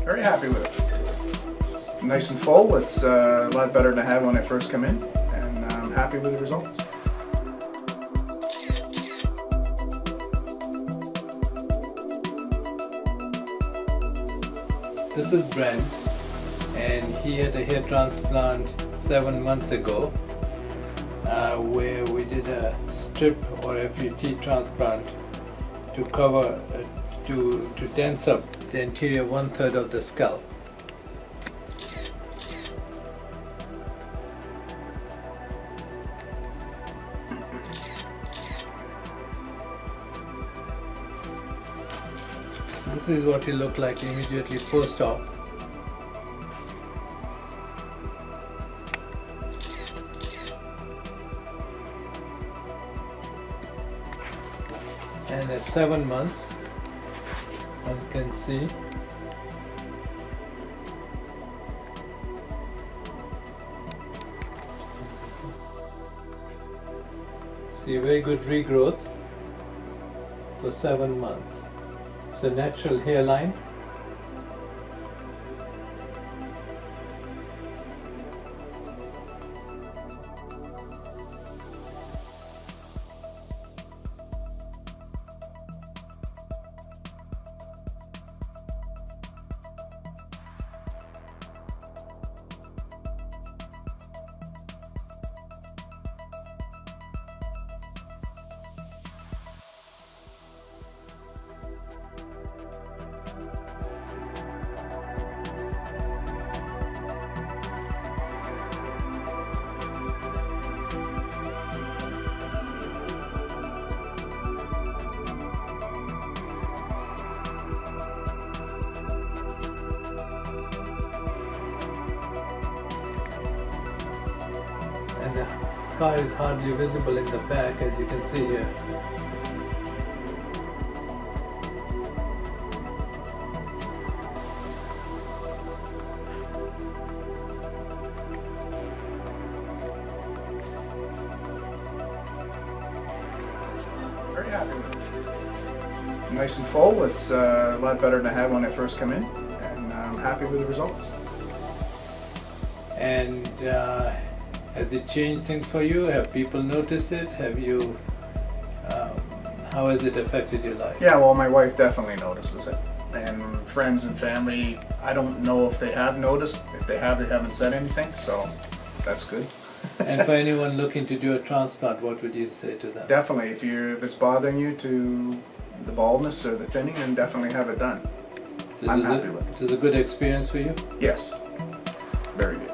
Very happy with it. Nice and full. It's a lot better than I had when I first come in, and I'm happy with the results. This is Brent, and he had a hair transplant 7 months ago, where we did a strip or FUT transplant to cover, to dense up the anterior 1/3 of the scalp. This is what he looked like immediately post-op. And at 7 months, as you can see, very good regrowth for 7 months. It's a natural hairline. And the scar is hardly visible in the back, as you can see here. Very happy with it. Nice and full. It's a lot better than I had when I first come in, and I'm happy with the results. And has it changed things for you? Have people noticed it? Have you? How has it affected your life? Yeah, well, my wife definitely notices it, and friends and family. I don't know if they have noticed. If they have, they haven't said anything, so that's good. And for anyone looking to do a transplant, what would you say to them? Definitely, if it's bothering you to the baldness or the thinning, then definitely have it done. I'm happy with it. Is it a good experience for you? Yes, very good.